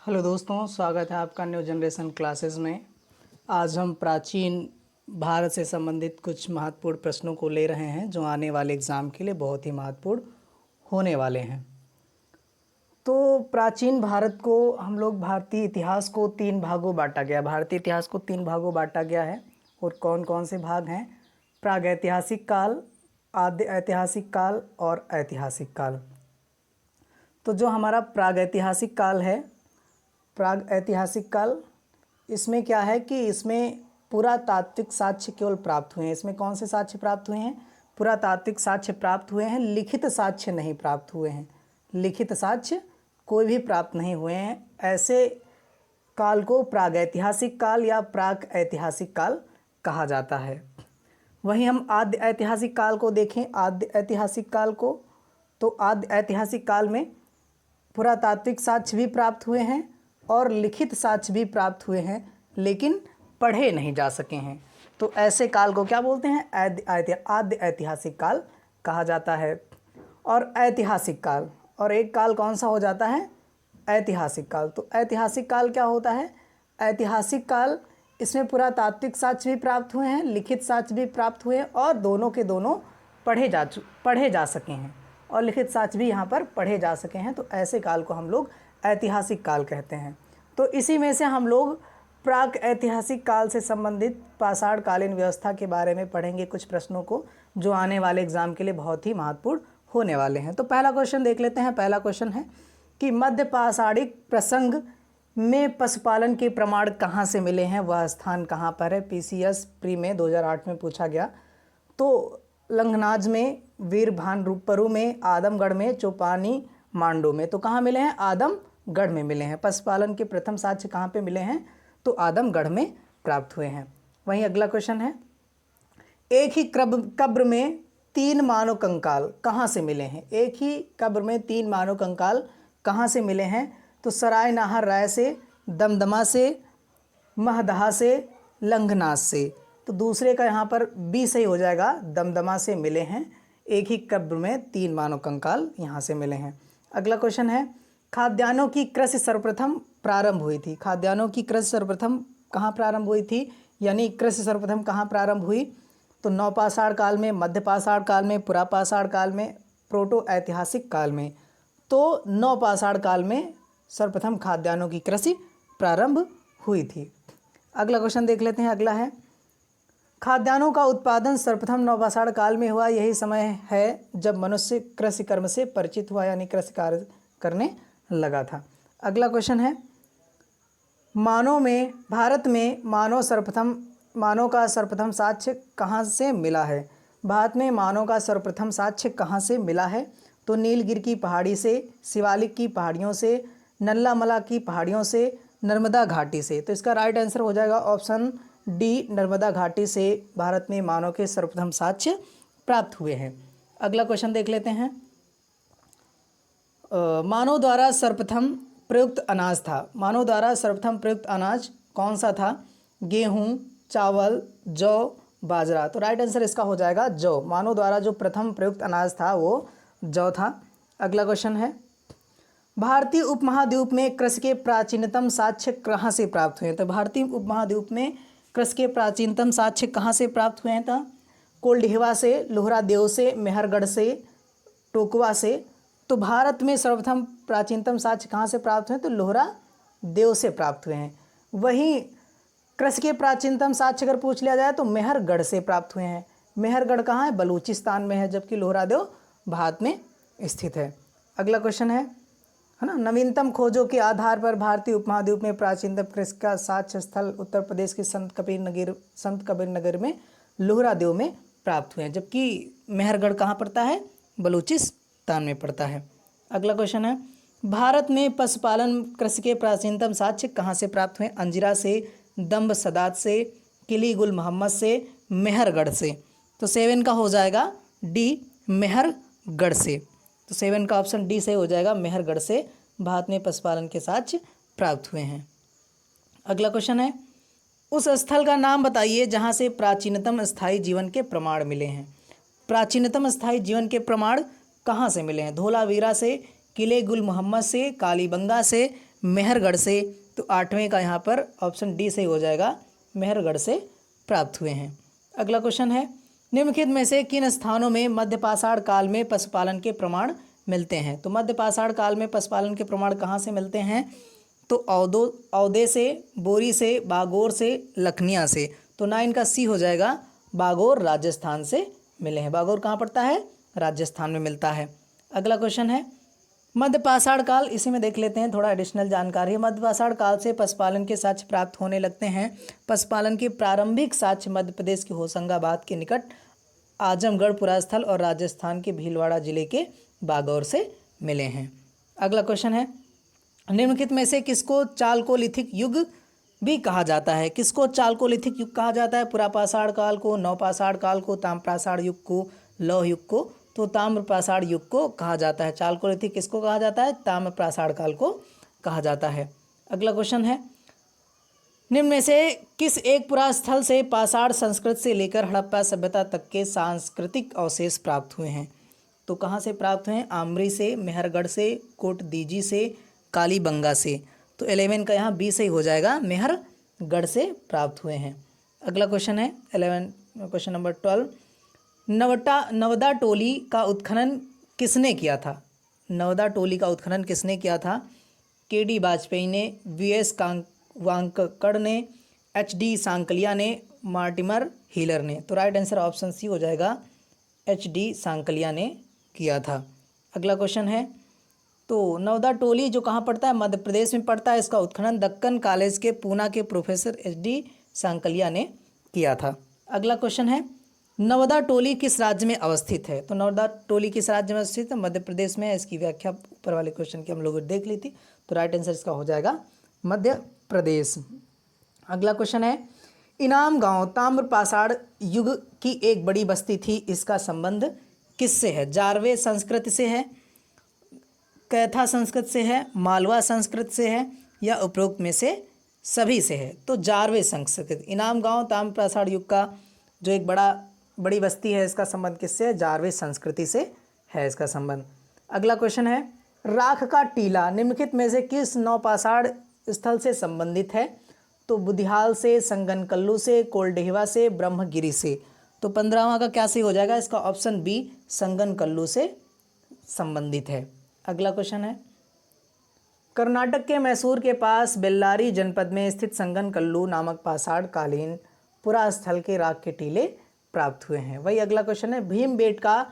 Hello दोस्तों, स्वागत है आपका न्यू जनरेशन क्लासेस में। आज हम प्राचीन भारत से संबंधित कुछ महत्वपूर्ण प्रश्नों को ले रहे हैं जो आने वाले एग्ज़ाम के लिए बहुत ही महत्वपूर्ण होने वाले हैं। तो प्राचीन भारत को हम लोग भारतीय इतिहास को तीन भागों बांटा गया भारतीय इतिहास को तीन भागों बांटा गया है। और कौन कौन से भाग हैं? प्रागैतिहासिक काल, आद्य ऐतिहासिक काल और ऐतिहासिक काल। तो जो हमारा प्रागैतिहासिक काल है, प्राग ऐतिहासिक काल, इसमें क्या है कि इसमें पुरातात्विक साक्ष्य केवल प्राप्त हुए हैं। इसमें कौन से साक्ष्य प्राप्त हुए हैं? पुरातात्विक साक्ष्य प्राप्त हुए हैं, लिखित साक्ष्य नहीं प्राप्त हुए हैं। लिखित साक्ष्य कोई भी प्राप्त नहीं हुए हैं। ऐसे काल को प्रागैतिहासिक काल या प्राक ऐतिहासिक काल कहा जाता है। वहीं हम आद्य ऐतिहासिक काल को देखें, आद्य ऐतिहासिक काल को, तो आद्य ऐतिहासिक काल में पुरातात्विक साक्ष्य भी प्राप्त हुए हैं और लिखित साक्ष्य भी प्राप्त हुए हैं, लेकिन पढ़े नहीं जा सके हैं। तो ऐसे काल को क्या बोलते हैं? आद्य ऐतिहासिक काल कहा जाता है। और ऐतिहासिक काल, और एक काल कौन सा हो जाता है? ऐतिहासिक काल। तो ऐतिहासिक काल क्या होता है? ऐतिहासिक काल, इसमें पुरातात्विक साक्ष्य भी प्राप्त हुए हैं, लिखित साक्ष्य भी प्राप्त हुए हैं और दोनों के दोनों पढ़े जा सके हैं और लिखित साक्ष्य भी यहाँ पर पढ़े जा सके हैं। तो ऐसे काल को हम लोग ऐतिहासिक काल कहते हैं। तो इसी में से हम लोग प्राक ऐतिहासिक काल से संबंधित पाषाण कालीन व्यवस्था के बारे में पढ़ेंगे कुछ प्रश्नों को, जो आने वाले एग्जाम के लिए बहुत ही महत्वपूर्ण होने वाले हैं। तो पहला क्वेश्चन देख लेते हैं। पहला क्वेश्चन है कि मध्य पाषाणिक प्रसंग में पशुपालन के प्रमाण कहाँ से मिले हैं, वह स्थान कहाँ पर है? पीसीएस प्री में 2008 में पूछा गया। तो लंघनाज में, वीर भानरूपरू में, आदमगढ़ में, चौपानी मांडो में। तो कहाँ मिले हैं? आदमगढ़ में मिले हैं। पशुपालन के प्रथम साक्ष्य कहाँ पे मिले हैं? तो आदमगढ़ में प्राप्त हुए हैं। वहीं अगला क्वेश्चन है, एक ही कब्र में तीन मानव कंकाल कहाँ से मिले हैं? एक ही कब्र में तीन मानव कंकाल कहाँ से मिले हैं? तो सराय नाहर राय से, दमदमा से, महदहा से, लंघनास से। तो दूसरे का यहाँ पर बी सही हो जाएगा, दमदमा से मिले हैं। एक ही कब्र में तीन मानव कंकाल यहाँ से मिले हैं। अगला क्वेश्चन है, खाद्यान्नों की कृषि सर्वप्रथम प्रारंभ हुई थी। खाद्यान्नों की कृषि सर्वप्रथम कहाँ प्रारंभ हुई थी, यानी कृषि सर्वप्रथम कहाँ प्रारंभ हुई? तो नवपाषाण काल में, मध्यपाषाण काल में, पुरापाषाण काल में, प्रोटो ऐतिहासिक काल में। तो नवपाषाण काल में सर्वप्रथम खाद्यान्नों की कृषि प्रारंभ हुई थी। अगला क्वेश्चन देख लेते हैं। अगला है, खाद्यान्नों का उत्पादन सर्वप्रथम नवपाषाण काल में हुआ। यही समय है जब मनुष्य कृषि कर्म से परिचित हुआ, यानी कृषि कार्य करने लगा था। अगला क्वेश्चन है, भारत में मानव का सर्वप्रथम साक्ष्य कहाँ से मिला है? भारत में मानव का सर्वप्रथम साक्ष्य कहाँ से मिला है? तो नीलगिर की पहाड़ी से, शिवालिक की पहाड़ियों से, नल्लामला की पहाड़ियों से, नर्मदा घाटी से। तो इसका राइट आंसर हो जाएगा ऑप्शन डी, नर्मदा घाटी से भारत में मानव के सर्वप्रथम साक्ष्य प्राप्त हुए हैं। अगला क्वेश्चन देख लेते हैं, मानव द्वारा सर्वप्रथम प्रयुक्त अनाज था। मानव द्वारा सर्वप्रथम प्रयुक्त अनाज कौन सा था? गेहूं, चावल, जौ, बाजरा। तो राइट आंसर इसका हो जाएगा जौ। मानव द्वारा जो प्रथम प्रयुक्त अनाज था वो जौ था। अगला क्वेश्चन है, भारतीय उपमहाद्वीप में कृषि के प्राचीनतम साक्ष्य कहाँ से प्राप्त हुए हैं? तो भारतीय उपमहाद्वीप में कृषि के प्राचीनतम साक्ष्य कहाँ से प्राप्त हुए हैं? था कोल्डिहवा से, लोहरा देव से, मेहरगढ़ से, टोकवा से। तो भारत में सर्वप्रथम प्राचीनतम साक्ष्य कहाँ से प्राप्त हुए? तो लोहरा देव से प्राप्त हुए हैं। वहीं कृषि के प्राचीनतम साक्ष्य अगर पूछ लिया जाए तो मेहरगढ़ से प्राप्त हुए हैं। मेहरगढ़ कहाँ है? बलूचिस्तान में है, जबकि लोहरा देव भारत में स्थित है। अगला क्वेश्चन है ना, नवीनतम खोजों के आधार पर भारतीय उपमहाद्वीप में प्राचीनतम कृषि का साक्ष्य स्थल उत्तर प्रदेश के संत कबीर नगर में लोहरा देव में प्राप्त हुए हैं, जबकि मेहरगढ़ कहाँ पड़ता है? बलूचिस्तान में पड़ता है। अगला क्वेश्चन है, भारत में पशुपालन कृषि के प्राचीनतम साक्ष्य कहाँ से प्राप्त हुए? अंजिरा से, दम्ब सदात से, किली गुल मोहम्मद से, मेहरगढ़ से। तो 7 का हो जाएगा डी, मेहरगढ़ से। तो 7 का ऑप्शन डी से हो जाएगा, मेहरगढ़ से भारत में पशुपालन के साक्ष्य प्राप्त हुए हैं। अगला क्वेश्चन है, उस स्थल का नाम बताइए जहाँ से प्राचीनतम स्थायी जीवन के प्रमाण मिले हैं। प्राचीनतम स्थायी जीवन के प्रमाण कहाँ से मिले हैं? धोलावीरा से, किले गुल मोहम्मद से, कालीबंगा से, मेहरगढ़ से, तो 8वें का यहाँ पर ऑप्शन डी सही हो जाएगा, मेहरगढ़ से प्राप्त हुए हैं। अगला क्वेश्चन है, निम्नलिखित में से किन स्थानों में मध्यपाषाण काल में पशुपालन के प्रमाण मिलते हैं? तो मध्यपाषाण काल में पशुपालन के प्रमाण कहाँ से मिलते हैं? तो औदे से, बोरी से, बागोर से, लखनिया से। तो 9 का सी हो जाएगा, बागोर राजस्थान से मिले हैं। बागोर कहाँ पड़ता है? राजस्थान में मिलता है। अगला क्वेश्चन है, मध्यपाषाण काल, इसी में देख लेते हैं, थोड़ा एडिशनल जानकारी है। मध्यपाषाण काल से पशुपालन के साक्ष्य प्राप्त होने लगते हैं। पशुपालन के प्रारंभिक साक्ष्य मध्य प्रदेश के होशंगाबाद के निकट आजमगढ़ पुरास्थल और राजस्थान के भीलवाड़ा जिले के बागौर से मिले हैं। अगला क्वेश्चन है, निम्नलिखित में से किसको चालकोलिथिक युग भी कहा जाता है? किसको चालकोलिथिक युग कहा जाता है? पुरापाषाण काल को, नवपाषाण काल को, ताम्रपाषाण युग को, लौह युग को? तो ताम्रपाषाण युग को कहा जाता है। चालकोलिथिक किसको कहा जाता है? ताम्रपाषाण काल को कहा जाता है। अगला क्वेश्चन है, निम्न में से किस एक पुरास्थल से पाषाण संस्कृति से लेकर हड़प्पा सभ्यता तक के सांस्कृतिक अवशेष प्राप्त हुए हैं? तो कहाँ से प्राप्त हुए हैं? आमरी से, मेहरगढ़ से, कोटदीजी से, कालीबंगा से। तो 11 का यहाँ बी सही हो जाएगा, मेहरगढ़ से प्राप्त हुए हैं। अगला क्वेश्चन है क्वेश्चन नंबर 12, नवदा टोली का उत्खनन किसने किया था? नवदा टोली का उत्खनन किसने किया था? के.डी. वाजपेयी ने, वी.एस. वांकड़ ने, एच.डी. सांकलिया ने, मार्टिमर हीलर ने। तो राइट आंसर ऑप्शन सी हो जाएगा, एच.डी. सांकलिया ने किया था। अगला क्वेश्चन है, तो नवदा टोली जो कहाँ पड़ता है? मध्य प्रदेश में पड़ता है। इसका उत्खनन दक्कन कॉलेज के पूना के प्रोफेसर एच.डी. सांकलिया ने किया था। अगला क्वेश्चन है, नवदा टोली किस राज्य में अवस्थित है? तो नवदा टोली किस राज्य में अवस्थित है? मध्य प्रदेश में है। इसकी व्याख्या ऊपर वाले क्वेश्चन की हम लोगों ने देख ली थी। तो राइट आंसर इसका हो जाएगा मध्य प्रदेश। अगला क्वेश्चन है, इनाम गांव ताम्रपाषाण युग की एक बड़ी बस्ती थी, इसका संबंध किससे है? जारवे संस्कृति से है, कैथा संस्कृति से है, मालवा संस्कृति से है, या उपरोक्त में से सभी से है? तो जारवे संस्कृति। इनाम गांव ताम्रपाषाण युग का जो एक बड़ी बस्ती है, इसका संबंध किससे है? जारवे संस्कृति से है इसका संबंध। अगला क्वेश्चन है, राख का टीला निम्नलिखित में से किस नवपाषाण स्थल से संबंधित है? तो बुधियाल से, संगनकल्लू से, कोलडेहवा से, ब्रह्मगिरी से। तो 15वां का क्या सही हो जाएगा? इसका ऑप्शन बी, संगनकल्लू से संबंधित है। अगला क्वेश्चन है, कर्नाटक के मैसूर के पास बेल्लारी जनपद में स्थित संगनकल्लू नामक पाषाण कालीन पुरास्थल के राख के टीले प्राप्त हुए हैं। वही अगला क्वेश्चन है, भीमबेटका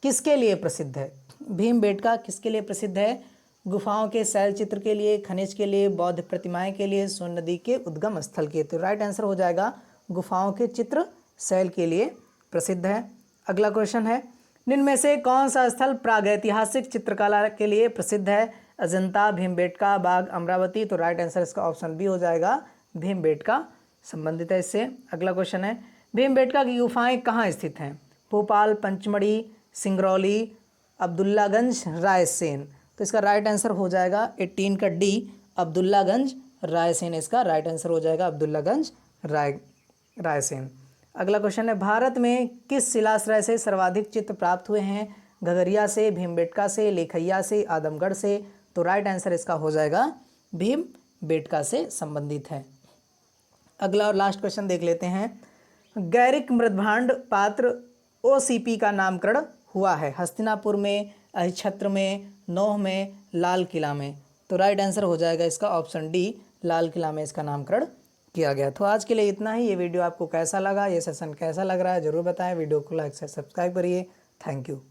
किसके लिए प्रसिद्ध है? भीमबेटका किसके लिए प्रसिद्ध है? गुफाओं के शैल चित्र के लिए, खनिज के लिए, बौद्ध प्रतिमाएं के लिए, सोन नदी के उद्गम स्थल के। तो राइट आंसर हो जाएगा, गुफाओं के चित्र शैल के लिए प्रसिद्ध है। अगला क्वेश्चन है, निम्न में से कौन सा स्थल प्रागैतिहासिक चित्रकला के लिए प्रसिद्ध है? अजंता, भीमबेटका, बाग, अमरावती। तो राइट आंसर इसका ऑप्शन बी हो जाएगा, भीमबेटका संबंधित है इससे। अगला क्वेश्चन है, भीमबेटका की गुफाएं कहाँ स्थित हैं? भोपाल, पंचमढ़ी, सिंगरौली, अब्दुल्लागंज, रायसेन। तो इसका राइट आंसर हो जाएगा 18 का डी, अब्दुल्लागंज रायसेन। इसका राइट आंसर हो जाएगा अब्दुल्लागंज रायसेन। अगला क्वेश्चन है, भारत में किस शिलाश्रय से सर्वाधिक चित्र प्राप्त हुए हैं? घगरिया से, भीमबेटका से, लेखैया से, आदमगढ़ से। तो राइट आंसर इसका हो जाएगा भीमबेटका से संबंधित है। अगला और लास्ट क्वेश्चन देख लेते हैं, गैरिक मृदभांड पात्र ओसीपी का नामकरण हुआ है? हस्तिनापुर में, अहिछत्र में, नौह में, लाल किला में। तो राइट आंसर हो जाएगा इसका ऑप्शन डी, लाल किला में इसका नामकरण किया गया। तो आज के लिए इतना ही। ये वीडियो आपको कैसा लगा, ये सेशन कैसा लग रहा है, ज़रूर बताएं। वीडियो को लाइक से सब्सक्राइब करिए। Thank you.